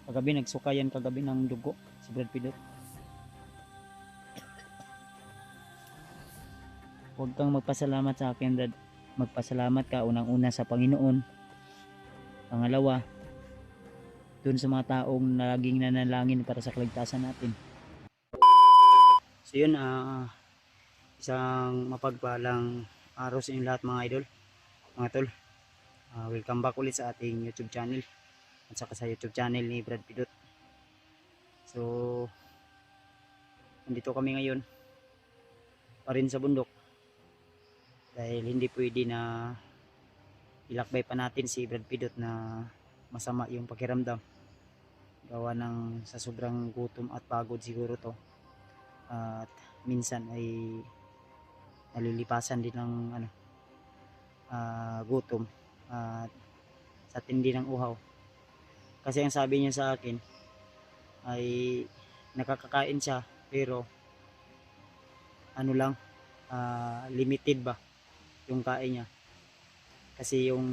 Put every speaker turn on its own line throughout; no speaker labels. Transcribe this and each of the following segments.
Kagabi nagsukayan kagabi ng dugo si Brad Pitt. Huwag kang magpasalamat sa akin, Brad. Magpasalamat ka unang-una sa Panginoon. Pangalawa, dun sa mga taong laging nanalangin para sa kaligtasan natin. So yun, isang mapagpalang araw sa inyo lahat mga idol, mga tol. Welcome back ulit sa ating YouTube channel at saka sa YouTube channel ni Brad Pitt. So, nandito kami ngayon pa rin sa bundok dahil hindi pwede na ilakbay pa natin si Brad Pitt na masama yung pakiramdam gawa ng sa sobrang gutom at pagod siguro to, at minsan ay nalilipasan din ng gutom at sa tindi ng uhaw. Kasi ang sabi niya sa akin ay nakakakain siya pero ano lang, limited ba yung kain niya. Kasi yung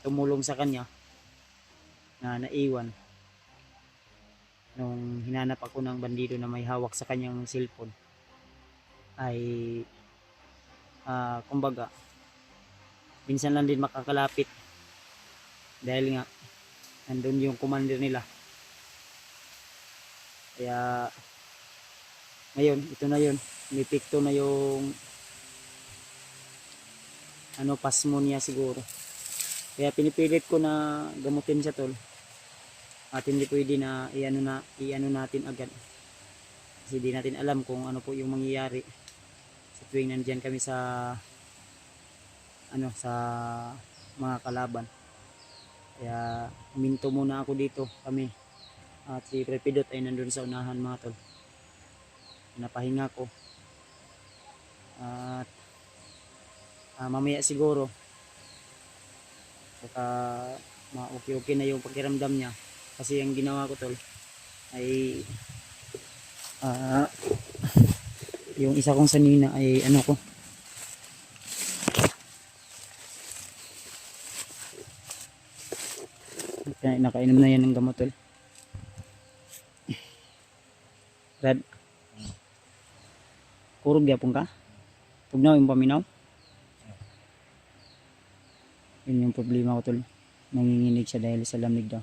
tumulong sa kanya na naiwan nung hinanap ako ng bandido na may hawak sa kanyang cellphone ay kumbaga minsan lang din makakalapit dahil nga nandun yung commander nila. Kaya ngayon ito na yun, may pikto na yung pasmo niya siguro. Kaya pinipilit ko na gamutin siya, tol. At hindi pwede na iano natin agad. Kasi di natin alam kung ano po yung mangyayari sa tuwing nandiyan kami sa sa mga kalaban. Kaya minto muna ako dito kami. At si Prepidot ay nandun sa unahan mga tol. Napahinga ko. At mamaya siguro saka okay na yung pakiramdam niya. Kasi yung ginawa ko, tol, ay yung isa kong sanina ay nakainom na yan ng gamot, tol. Brad, kurog yapon ka? Tugnaw yung paminaw? Yun yung problema ko, tol. Nanginginig siya dahil sa lamig daw.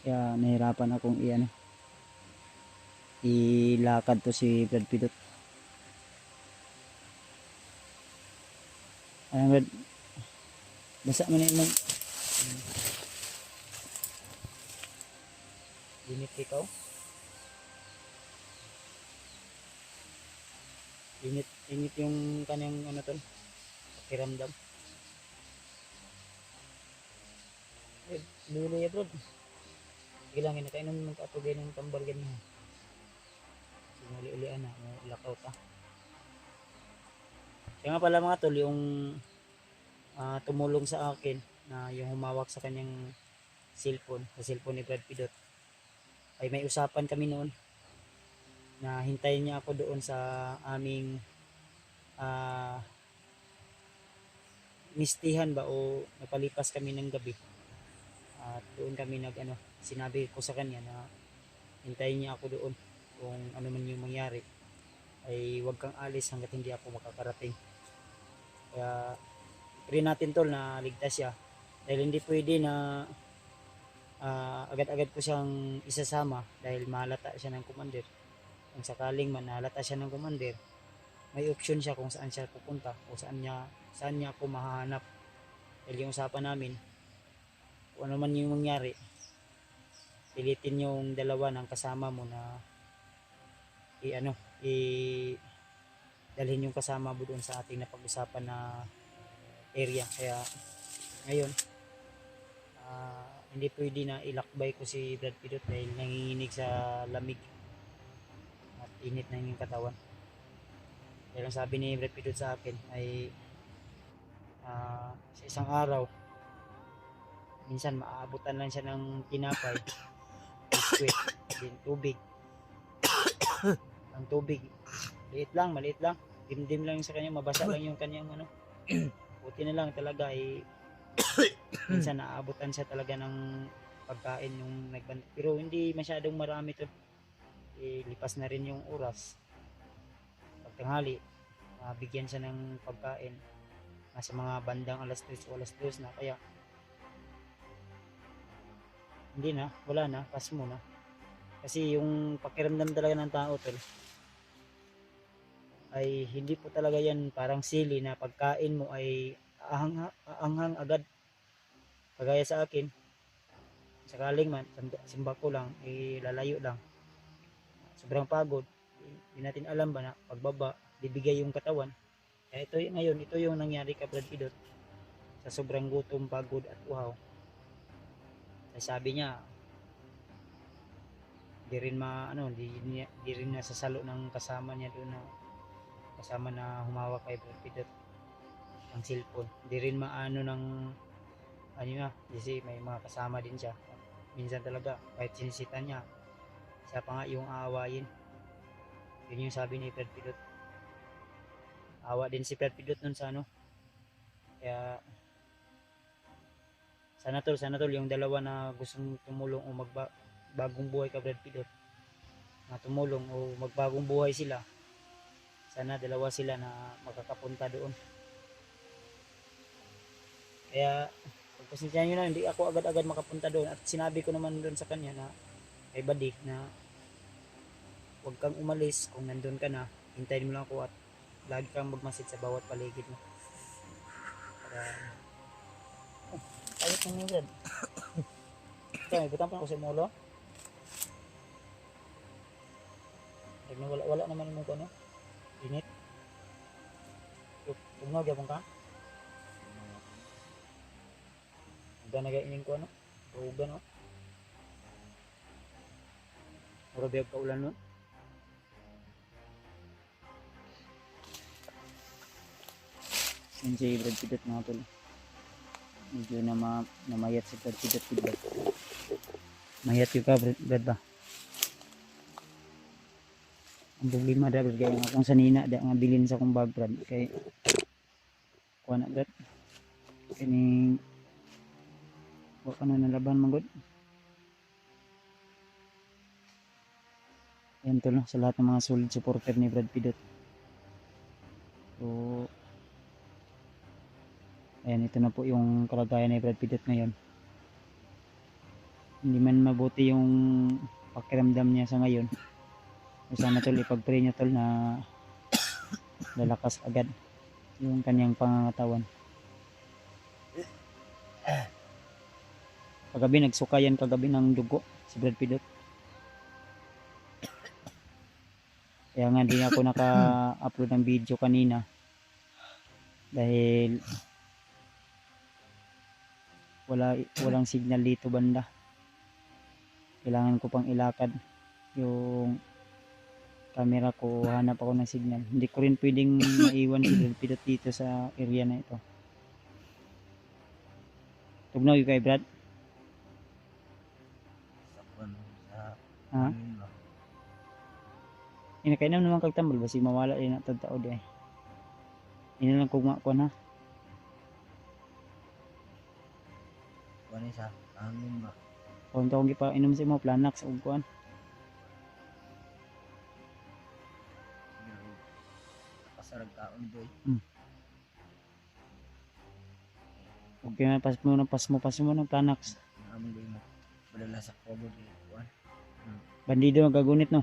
Kaya nahirapan akong ilakad to si Brad Pitt. Ayan, Brad, basa mo na yun. Init ikaw? Init yung kanyang tol, pakiramdam. Lulu ya, bro. Gilangin na kayo nung magkatugay ng tambal ganyan. Sinuli-ulian na, lakaw pa. Kaya nga pala mga tol, yung tumulong sa akin na yung humawak sa kanyang cellphone, sa cellphone ni Brad Pitt, ay may usapan kami noon na hintayin niya ako doon sa aming mistihan ba o napalipas kami ng gabi. At doon kami sinabi ko sa kanya na hintayin niya ako doon kung ano man yung mangyari ay huwag kang alis hanggat hindi ako makakarating. Kaya pray natin, tol, na ligtas siya dahil hindi pwede na agad-agad ko siyang isasama dahil mahalata siya ng commander. Kung sakaling man nahalata siya ng commander, may option siya kung saan siya pupunta o saan niya ako mahahanap. Dahil yung usapan namin, kung ano man yung mangyari, pilitin yung dalawa ng kasama mo na dalhin yung kasama mo doon sa ating napag-usapan na area. Kaya ngayon hindi pwede na ilakbay ko si Brad Pitt dahil nanginginig sa lamig at init ng yung katawan. Dahil ang sabi ni Brad Pitt sa akin ay sa isang araw minsan maaabutan lang siya ng tinapay, biskwit, din tubig. Ang tubig maliit lang, dimdim lang sa kanya, mabasa lang yung kanyang buti na lang talaga ay minsan naaabutan siya talaga ng pagkain yung nagbantay. Pero hindi masyadong marami to. Lipas na rin yung oras. Pagtanghali, bigyan siya ng pagkain. Nasa mga bandang alas 3 o alas 2 na. Kaya hindi na, wala na, pass mo na. Kasi yung pakiramdam talaga ng tao tol, ay hindi po talaga yan parang sili na pagkain mo ay aanghang agad. Kagaya sa akin, sakaling man, simba ko lang, lalayo lang. Sobrang pagod. Hindi natin alam ba na pagbaba, bibigay yung katawan. Kaya ito ngayon, ito yung nangyari kay Brad Pidot. Sa sobrang gutom, pagod at uhaw. Sabi niya, di rin nasasalo ng kasama niya doon na kasama na humawak kay Brad Pidot ang cellphone. Di rin maano ng kasi may mga kasama din siya. Minsan talaga kahit sinisita niya, siya pa nga yung aawayin. Yun yung sabi ni Brad Pidot. Awa din si Brad Pidot nun sa Kaya sana tol yung dalawa na gustong tumulong o magbagong buhay kay Brad Pidot na tumulong o magbagong buhay sila. Sana dalawa sila na makakapunta doon. Kaya pagpasensyahan nyo na, hindi ako agad-agad makapunta doon. At sinabi ko naman doon sa kanya na kay Buddy na huwag kang umalis kung nandun ka na. Hintayin mo lang ako at lagi kang magmasid sa bawat paligid mo. Para ayot ng minsan. Kaya may butang pa ako sa mulo. Wala naman mo ko init. Tugnog yapon ka. Uga nagainin ko uga Mura biyag ka ulan nun. Yan si Brad Pidot mga tol. Medyo namayat si Brad Pidot. Mayat yung ka Brad ba? Ang problema da Brad, kaya akong sanina da nga bilin sa akong bag Brad. Kaya kuha na Brad. Kini wala ka na nalaban manggod. Yan tol sa lahat ng mga solid supporter ni Brad Pidot. So ayan, ito na po yung kalagayan ni Brad Pidot ngayon. Hindi man mabuti yung pakiramdam niya sa ngayon. Sana tol, ipag-pray niya tol na lalakas agad yung kanyang pangangatawan. Kagabi nagsukayan ng dugo si Brad Pidot. Kaya nga hindi ako naka-upload ng video kanina dahil walang signal dito banda. Kailangan ko pang ilakad yung camera ko, hanap ako ng signal. Hindi ko rin pwedeng maiwan si Brad Pidot dito sa area na ito. Tugnaw yung kay Brad? Ha? Inakainam naman kagtambal basi mawala rin na tao di ay. Ina lang kugma ko na.
Kuan sa angin ba?
Kung taong gipa inom sa mo Planax ug kuan.
Pasarag taon doy.
Okay na pas mo ng Planax.
Amon doy mo. Badala sa cover di kuan.
Bandido magagunit no.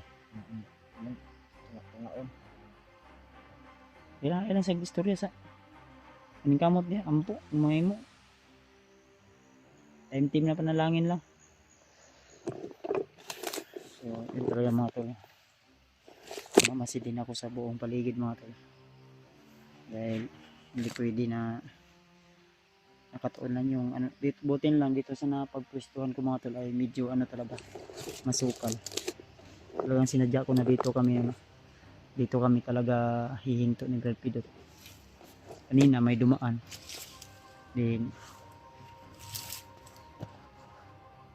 Tungaon.
Ilang sa istorya sa aning kamot niya ampo umay mo. Team na panalangin lang. So, yun talaga mga tol. Mamasi din ako sa buong paligid mga tol. Dahil hindi pwede na nakatuon lang yung butin lang dito sa napagpwestuhan ko mga tol ay medyo talaga masukal. Talagang sinadya ko na dito kami talaga hihinto ni Brad Pidot. Kanina may dumaan. Then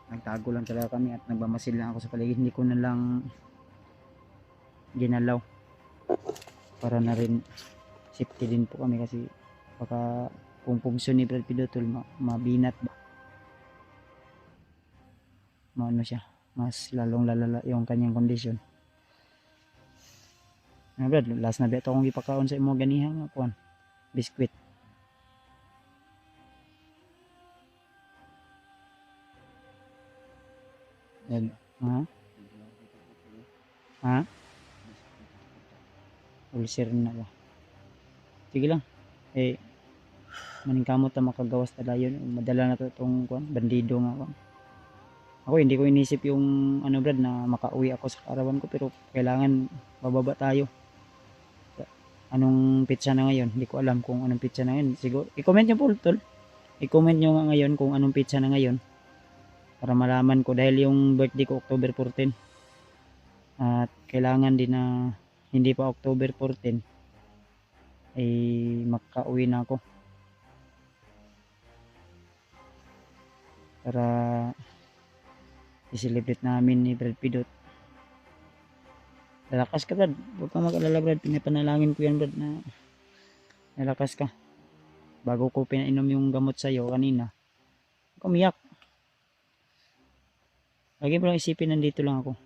nagtago lang talaga kami at nagbamasid lang ako sa paligid. Hindi ko na lang ginalaw para na rin safety din po kami kasi baka kung function ni Brad Pidot mabinat ba. maano siya, mas lalong lalala yung kanyang kondisyon. Brad, last na beto akong ipakaon sa imo ganiha nga kuan, biskwit. Yan. Ha? Ha? Ulcer na ba? Sige lang. Maningkamot na makagawas na dayon. Madala na to itong kuan, bandido nga kuan. Ako hindi ko inisip yung Brad na makauwi ako sa karawan ko, pero kailangan bababa tayo. Anong pizza na ngayon? Hindi ko alam kung anong pizza na ngayon. Siguro i-comment niyo po tol. I-comment niyo nga ngayon kung anong pizza na ngayon para malaman ko, dahil yung birthday ko October 14. At kailangan din na hindi pa October 14 ay makauwi na ako para i-celebrate namin ni Brad Pidot. Lalakas ka Brad, huwag kang mag-alala Brad, pinapanalangin ko yan Brad na lalakas ka. Bago ko pinainom yung gamot sa'yo kanina, huwag kang umiyak. Lagi mo lang isipin, nandito lang ako.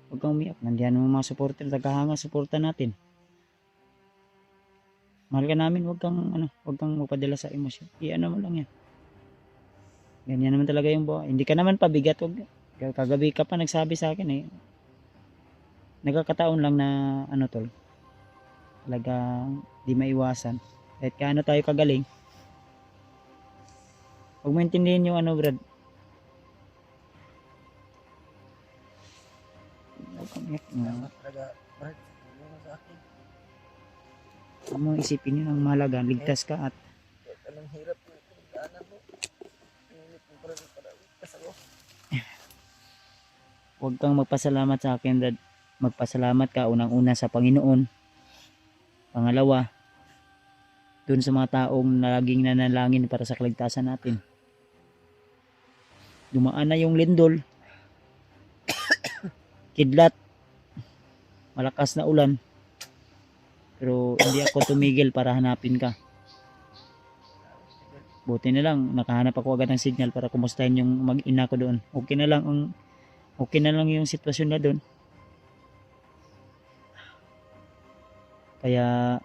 Huwag kang umiyak, nandiyan mo mga supporter, tagahanga, suporta natin. Mahal ka namin, huwag kang magpadala sa emosyon. Iano mo lang yan. Ganyan naman talaga yung buhay. Hindi ka naman pabigat, kagabi ka pa nagsabi sa akin eh. Nagkakataon lang na tol. Talagang di maiwasan. Kahit kaano tayo kagaling. Huwag mo intindihin yung Brad.
Salamat talaga, Brad. Tulungan sa akin.
Huwag mong isipin yun, ang mahalaga, ligtas ka at
Kahit anong hirap yung pinagdaanan mo. Pilit mo pa rin para ligtas ako.
huwag kang magpasalamat sa akin Brad. Magpasalamat ka unang-una sa Panginoon. Pangalawa, dun sa mga taong laging nanalangin para sa kaligtasan natin. Dumaan na yung lindol, kidlat, malakas na ulan, pero hindi ako tumigil para hanapin ka. Buti na lang nakahanap ako agad ng signal para kumustahin yung mag-ina ko doon. Okay na lang yung sitwasyon na doon. Kaya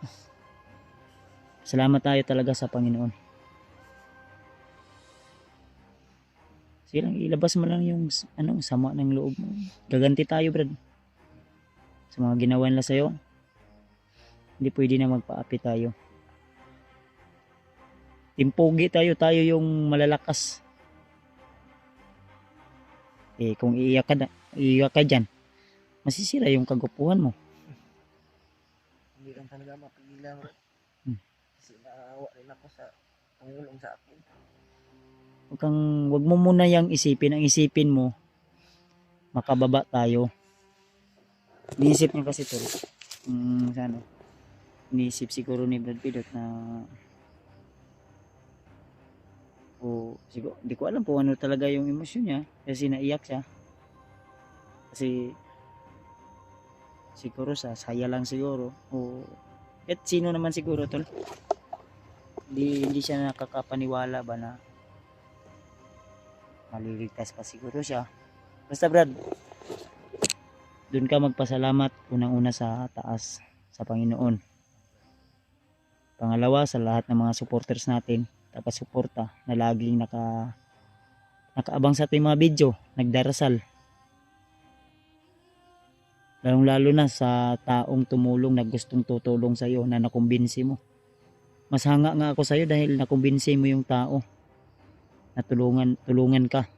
salamat tayo talaga sa Panginoon. Sige lang, ilabas mo lang yung sama ng loob mo. Gaganti tayo Brad sa mga ginawa nila sa'yo. Hindi pwede na magpaapi tayo. Timpogi tayo yung malalakas. Kung iiyak ka dyan, masisira yung kagupuhan mo.
Hindi lang talaga mapigilan, Brad. Kasi naawa rin ako sa pangulong sa akin.
Wag mo muna yang isipin. Ang isipin mo, makababa tayo. Iniisip niya kasi to. Iniisip siguro ni Brad Pidot na siguro, hindi ko alam kung ano talaga yung emosyon niya. Kasi naiyak siya. Kasi siguro saya lang siguro. At sino naman siguro tol. Hindi siya nakakapaniwala ba na maliligtas pa siguro siya. Basta Brad, doon ka magpasalamat unang-una sa taas, sa Panginoon. Pangalawa, sa lahat ng mga supporters natin, taga-suporta na laging nakaabang sa ating mga video, nagdarasal. Lalong-lalo na sa taong tumulong na gustong tutulong sa iyo, na nakumbinsi mo. Mas hanga nga ako sa iyo dahil nakumbinsi mo yung tao na tulungan ka.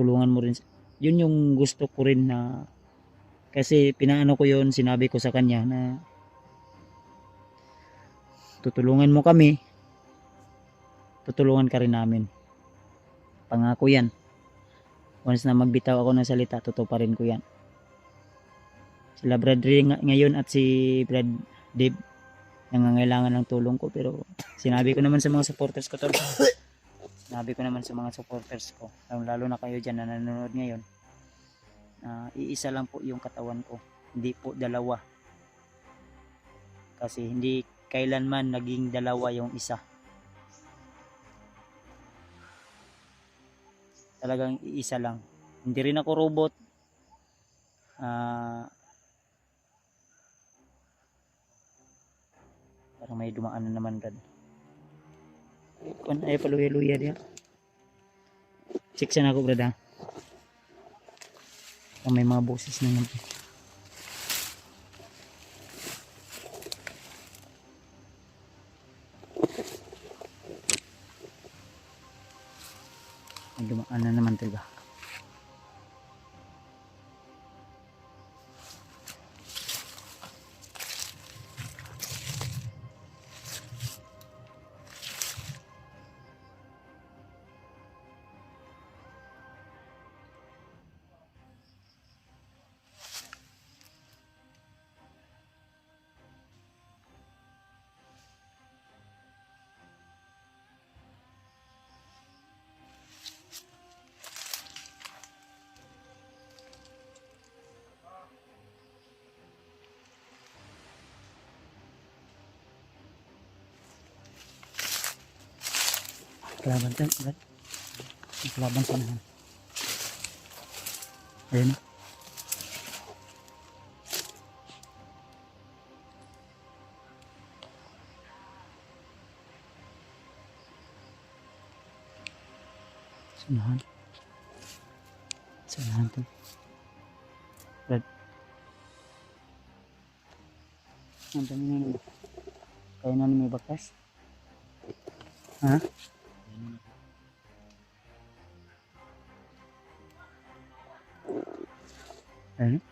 Tulungan mo rin. Yun yung gusto ko rin na, kasi pinaano ko yun, sinabi ko sa kanya na tutulungan mo kami, tutulungan ka rin namin. Pangako yan. Once na magbitaw ako ng salita, tutuparin ko yan. Sila Brad rin ngayon at si Brad Dave nangangailangan ng tulong ko, pero sinabi ko naman sa mga supporters ko tol. Sinabi ko naman sa mga supporters ko, lalo na kayo dyan na nanonood ngayon, na iisa lang po yung katawan ko, hindi po dalawa. Kasi hindi kailanman naging dalawa yung isa. Talagang iisa lang. Hindi rin ako robot. Ah, parang may dumaan na naman dad. Kung ay paluya-luya diya. Check siya na ako brad ha. Kung may mga boses na naman. May dumaan na naman talaga. Kelaban kan, kan? Kelaban sana. Ayun. Sanahan. Sanahan tuh. Red. Ang dami na naman. Kaya na may bakas. Ha? Ayun.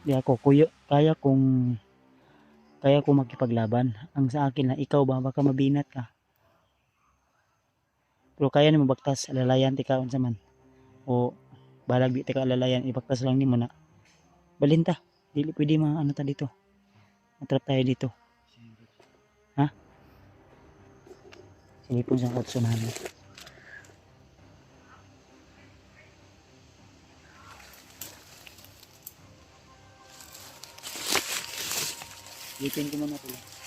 Di ako kaya kung makipaglaban. Ang sa akin na ikaw ba baka mabinat ka. Pero kaya nimo baktas alalayan ti kaon sa man. O balag di ti ka alalayan ibaktas lang nimo na. Balinta. Dili pwede ano ta dito. Matrap tayo dito. Ha? Silipon sa kotsonahan. Silipin ko muna pala.